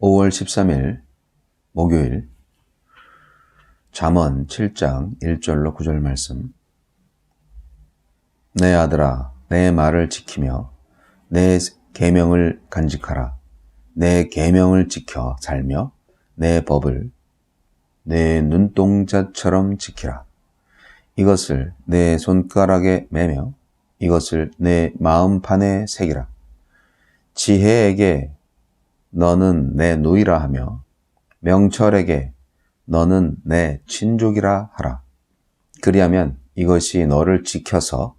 5월 13일 목요일 잠언 7장 1절로 9절 말씀. 내 아들아, 내 말을 지키며 내 계명을 간직하라. 내 계명을 지켜 살며 내 법을 내 눈동자처럼 지키라. 이것을 내 손가락에 매며 이것을 내 마음판에 새기라. 지혜에게 너는 내 누이라 하며 명철에게 너는 내 친족이라 하라. 그리하면 이것이 너를 지켜서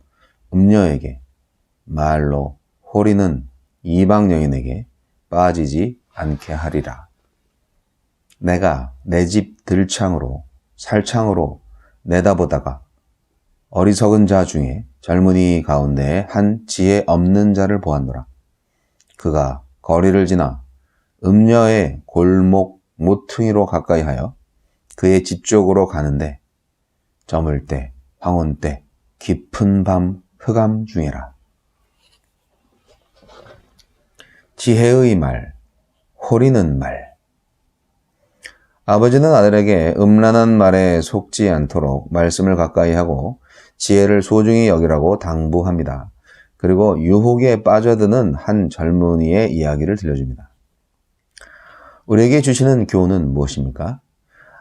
음녀에게 말로 호리는 이방 여인에게 빠지지 않게 하리라. 내가 내 집 들창으로 살창으로 내다보다가 어리석은 자 중에 젊은이 가운데 한 지혜 없는 자를 보았노라. 그가 거리를 지나 음녀의 골목 모퉁이로 가까이 하여 그의 집 쪽으로 가는데 저물 때, 황혼 때, 깊은 밤 흑암 중에라. 지혜의 말, 호리는 말. 아버지는 아들에게 음란한 말에 속지 않도록 말씀을 가까이 하고 지혜를 소중히 여기라고 당부합니다. 그리고 유혹에 빠져드는 한 젊은이의 이야기를 들려줍니다. 우리에게 주시는 교훈은 무엇입니까?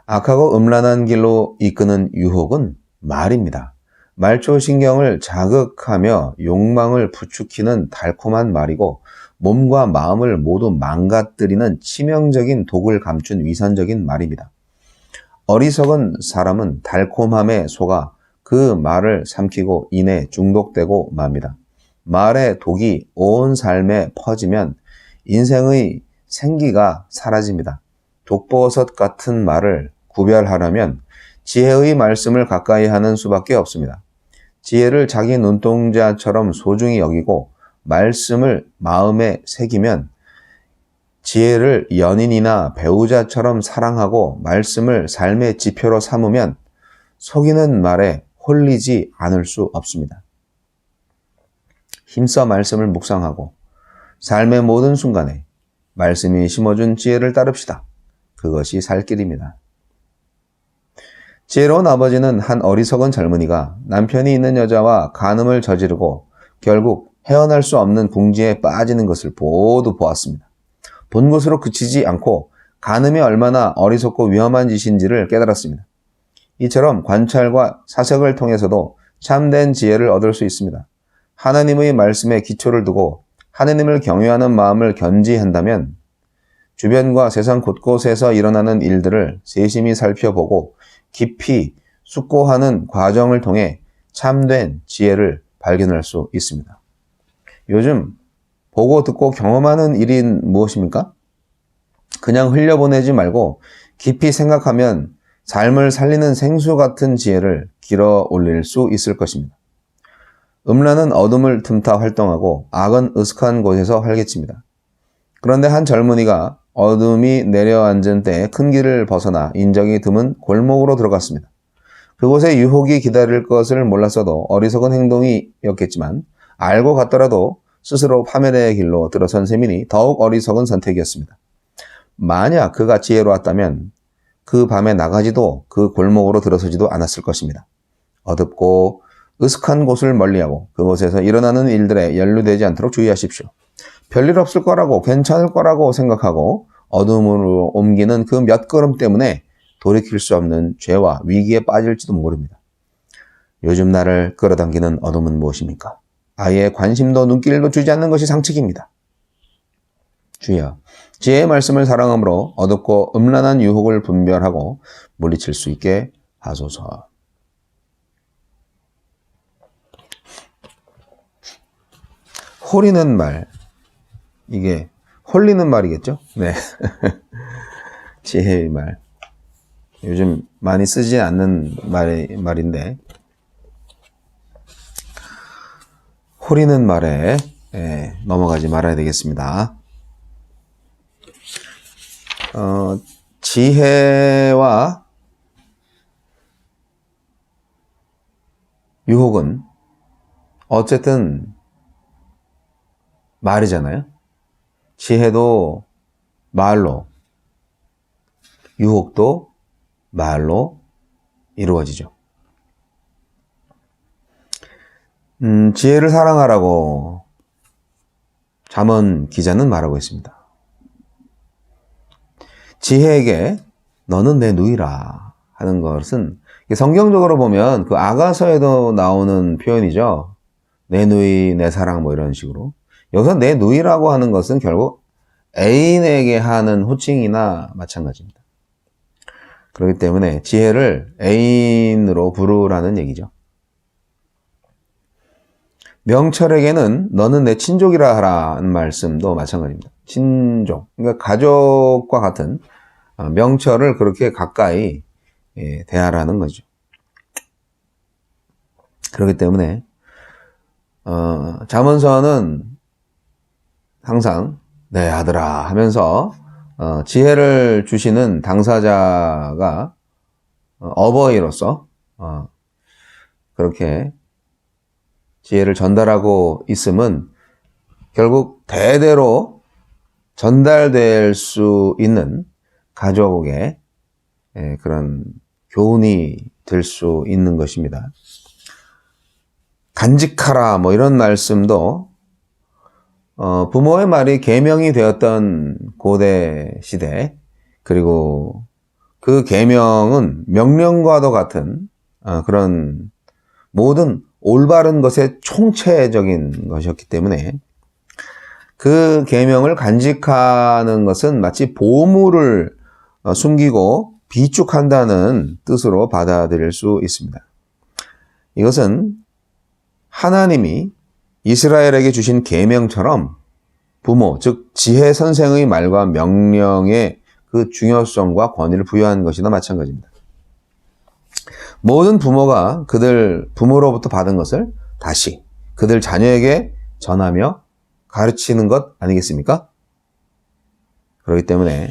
악하고 음란한 길로 이끄는 유혹은 말입니다. 말초신경을 자극하며 욕망을 부추기는 달콤한 말이고 몸과 마음을 모두 망가뜨리는 치명적인 독을 감춘 위선적인 말입니다. 어리석은 사람은 달콤함에 속아 그 말을 삼키고 인해 중독되고 맙니다. 말의 독이 온 삶에 퍼지면 인생의 생기가 사라집니다. 독버섯 같은 말을 구별하려면 지혜의 말씀을 가까이 하는 수밖에 없습니다. 지혜를 자기 눈동자처럼 소중히 여기고 말씀을 마음에 새기면 지혜를 연인이나 배우자처럼 사랑하고 말씀을 삶의 지표로 삼으면 속이는 말에 홀리지 않을 수 없습니다. 힘써 말씀을 묵상하고 삶의 모든 순간에 말씀이 심어준 지혜를 따릅시다. 그것이 살 길입니다. 지혜로운 아버지는 한 어리석은 젊은이가 남편이 있는 여자와 간음을 저지르고 결국 헤어날 수 없는 궁지에 빠지는 것을 모두 보았습니다. 본 것으로 그치지 않고 간음이 얼마나 어리석고 위험한 짓인지를 깨달았습니다. 이처럼 관찰과 사색을 통해서도 참된 지혜를 얻을 수 있습니다. 하나님의 말씀에 기초를 두고 하나님을 경외하는 마음을 견지한다면 주변과 세상 곳곳에서 일어나는 일들을 세심히 살펴보고 깊이 숙고하는 과정을 통해 참된 지혜를 발견할 수 있습니다. 요즘 보고 듣고 경험하는 일인 무엇입니까? 그냥 흘려보내지 말고 깊이 생각하면 삶을 살리는 생수 같은 지혜를 길어 올릴 수 있을 것입니다. 음란은 어둠을 틈타 활동하고 악은 으슥한 곳에서 활개칩니다. 그런데 한 젊은이가 어둠이 내려앉은 때에 큰 길을 벗어나 인적이 드문 골목으로 들어갔습니다. 그곳에 유혹이 기다릴 것을 몰랐어도 어리석은 행동이었겠지만 알고 갔더라도 스스로 파멸의 길로 들어선 셈이니 더욱 어리석은 선택이었습니다. 만약 그가 지혜로웠다면 그 밤에 나가지도 그 골목으로 들어서지도 않았을 것입니다. 어둡고 으슥한 곳을 멀리하고 그곳에서 일어나는 일들에 연루되지 않도록 주의하십시오. 별일 없을 거라고 괜찮을 거라고 생각하고 어둠으로 옮기는 그 몇 걸음 때문에 돌이킬 수 없는 죄와 위기에 빠질지도 모릅니다. 요즘 나를 끌어당기는 어둠은 무엇입니까? 아예 관심도 눈길도 주지 않는 것이 상책입니다. 주여, 지혜의 말씀을 사랑함으로 어둡고 음란한 유혹을 분별하고 물리칠 수 있게 하소서. 호리는 말, 이게 홀리는 말이겠죠? 네. 지혜의 말. 요즘 많이 쓰지 않는 말인데 호리는 말에 넘어가지 말아야 되겠습니다. 지혜와 유혹은 어쨌든 말이잖아요. 지혜도 말로 유혹도 말로 이루어지죠. 지혜를 사랑하라고 잠언 기자는 말하고 있습니다. 지혜에게 너는 내 누이라 하는 것은 성경적으로 보면 그 아가서에도 나오는 표현이죠. 내 누이, 내 사랑 뭐 이런 식으로. 여기서 내 누이라고 하는 것은 결국 애인에게 하는 호칭이나 마찬가지입니다. 그렇기 때문에 지혜를 애인으로 부르라는 얘기죠. 명철에게는 너는 내 친족이라 하라는 말씀도 마찬가지입니다. 친족, 그러니까 가족과 같은 명철을 그렇게 가까이 대하라는 거죠. 그렇기 때문에 잠언서는 항상 내 아들아 하면서 지혜를 주시는 당사자가 어버이로서 그렇게 지혜를 전달하고 있음은 결국 대대로 전달될 수 있는 가족의 그런 교훈이 될 수 있는 것입니다. 간직하라 뭐 이런 말씀도 부모의 말이 계명이 되었던 고대 시대, 그리고 그 계명은 명령과도 같은 그런 모든 올바른 것의 총체적인 것이었기 때문에 그 계명을 간직하는 것은 마치 보물을 숨기고 비축한다는 뜻으로 받아들일 수 있습니다. 이것은 하나님이 이스라엘에게 주신 계명처럼 부모, 즉 지혜 선생의 말과 명령의 그 중요성과 권위를 부여한 것이나 마찬가지입니다. 모든 부모가 그들 부모로부터 받은 것을 다시 그들 자녀에게 전하며 가르치는 것 아니겠습니까? 그렇기 때문에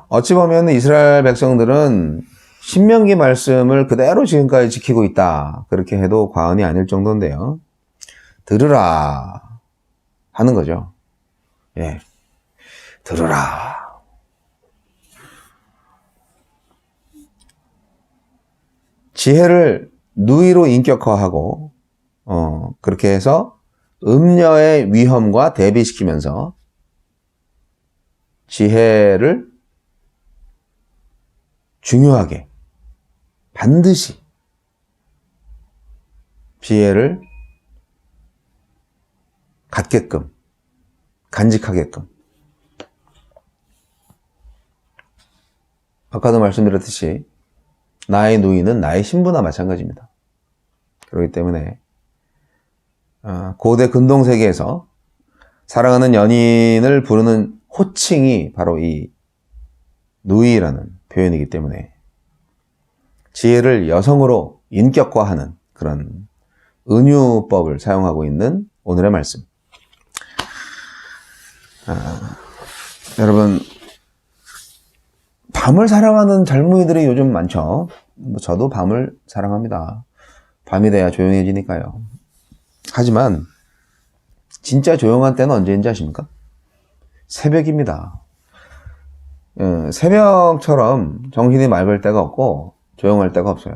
어찌 보면 이스라엘 백성들은 신명기 말씀을 그대로 지금까지 지키고 있다, 그렇게 해도 과언이 아닐 정도인데요. 들으라 하는 거죠. 예, 들으라. 지혜를 누이로 인격화하고 그렇게 해서 음녀의 위험과 대비시키면서 지혜를 중요하게 반드시 지혜를 갖게끔 간직하게끔, 아까도 말씀드렸듯이 나의 누이는 나의 신부나 마찬가지입니다. 그렇기 때문에 고대 근동세계에서 사랑하는 연인을 부르는 호칭이 바로 이 누이라는 표현이기 때문에 지혜를 여성으로 인격화하는 그런 은유법을 사용하고 있는 오늘의 말씀. 여러분, 밤을 사랑하는 젊은이들이 요즘 많죠. 저도 밤을 사랑합니다. 밤이 돼야 조용해지니까요. 하지만 진짜 조용한 때는 언제인지 아십니까? 새벽입니다. 새벽처럼 정신이 맑을 때가 없고 조용할 때가 없어요.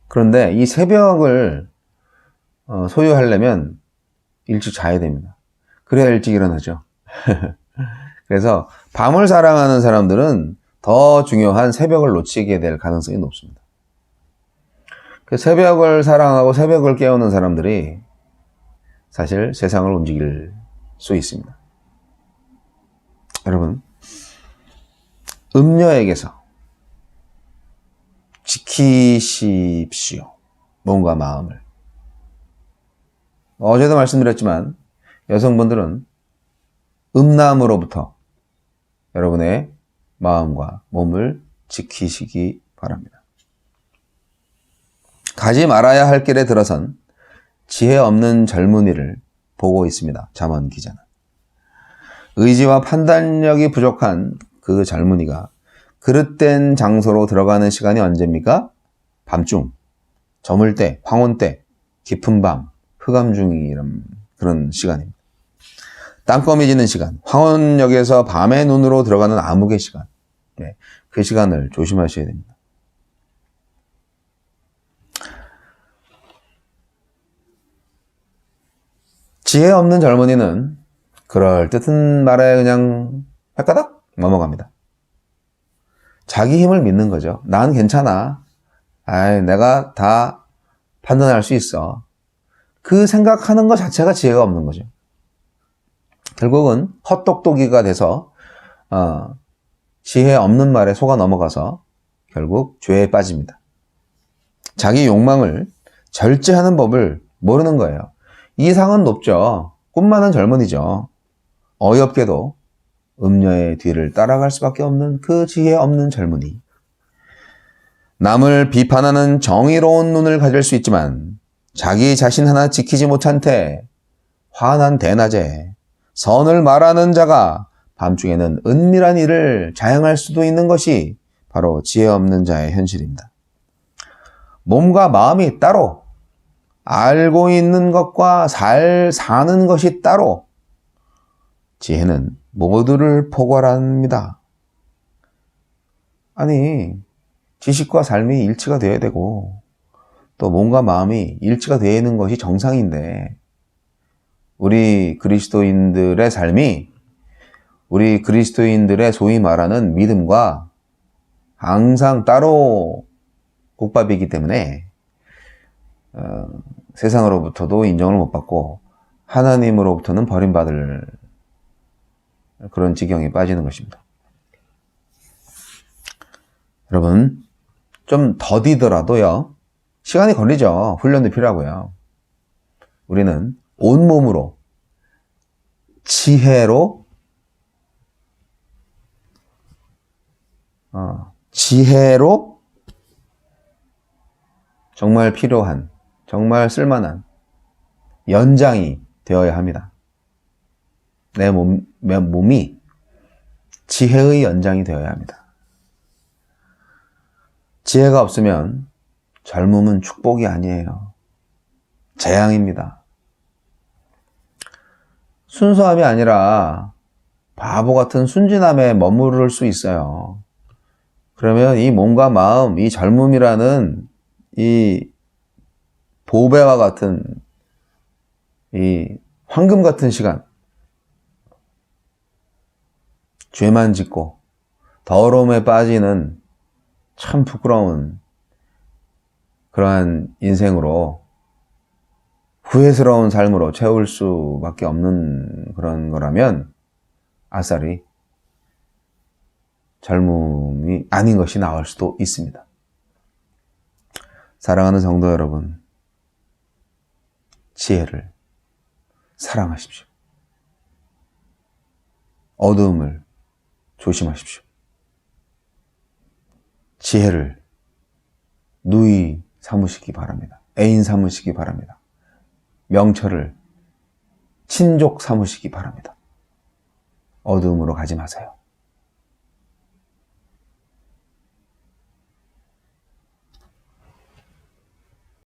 그런데 이 새벽을 소유하려면 일찍 자야 됩니다. 그래야 일찍 일어나죠. 그래서 밤을 사랑하는 사람들은 더 중요한 새벽을 놓치게 될 가능성이 높습니다. 새벽을 사랑하고 새벽을 깨우는 사람들이 사실 세상을 움직일 수 있습니다. 여러분, 음녀에게서 지키십시오. 몸과 마음을. 어제도 말씀드렸지만 여성분들은 음란으로부터 여러분의 마음과 몸을 지키시기 바랍니다. 가지 말아야 할 길에 들어선 지혜 없는 젊은이를 보고 있습니다. 잠언 기자는. 의지와 판단력이 부족한 그 젊은이가 그릇된 장소로 들어가는 시간이 언제입니까? 밤중, 저물 때, 황혼 때, 깊은 밤, 흑암 중이란 그런 시간입니다. 땅거미 지는 시간, 황혼역에서 밤의 눈으로 들어가는 암흑의 시간, 네, 그 시간을 조심하셔야 됩니다. 지혜 없는 젊은이는 그럴듯한 말에 그냥 헷가닥 넘어갑니다. 자기 힘을 믿는 거죠. 난 괜찮아. 내가 다 판단할 수 있어. 그 생각하는 것 자체가 지혜가 없는 거죠. 결국은 헛똑똑이가 돼서 지혜 없는 말에 속아 넘어가서 결국 죄에 빠집니다. 자기 욕망을 절제하는 법을 모르는 거예요. 이상은 높죠. 꿈 많은 젊은이죠. 어이없게도 음녀의 뒤를 따라갈 수밖에 없는 그 지혜 없는 젊은이. 남을 비판하는 정의로운 눈을 가질 수 있지만 자기 자신 하나 지키지 못한 채 환한 대낮에 선을 말하는 자가 밤중에는 은밀한 일을 자행할 수도 있는 것이 바로 지혜 없는 자의 현실입니다. 몸과 마음이 따로, 알고 있는 것과 사는 것이 따로, 지혜는 모두를 포괄합니다. 아니, 지식과 삶이 일치가 되어야 되고 또 몸과 마음이 일치가 되어 있는 것이 정상인데, 우리 그리스도인들의 삶이 우리 그리스도인들의 소위 말하는 믿음과 항상 따로 국밥이기 때문에 세상으로부터도 인정을 못 받고 하나님으로부터는 버림받을 그런 지경에 빠지는 것입니다. 여러분, 좀 더디더라도요, 시간이 걸리죠. 훈련도 필요하고요. 우리는 온몸으로 지혜로 정말 필요한, 정말 쓸만한 연장이 되어야 합니다. 내 몸이 지혜의 연장이 되어야 합니다. 지혜가 없으면 젊음은 축복이 아니에요. 재앙입니다. 순수함이 아니라 바보 같은 순진함에 머무를 수 있어요. 그러면 이 몸과 마음, 이 젊음이라는 이 보배와 같은 이 황금 같은 시간, 죄만 짓고 더러움에 빠지는 참 부끄러운 그러한 인생으로, 후회스러운 삶으로 채울 수밖에 없는 그런 거라면 아싸리 젊음이 아닌 것이 나을 수도 있습니다. 사랑하는 성도 여러분, 지혜를 사랑하십시오. 어두움을 조심하십시오. 지혜를 누이 삼으시기 바랍니다. 애인 삼으시기 바랍니다. 명철을 친족 삼으시기 바랍니다. 어두움으로 가지 마세요.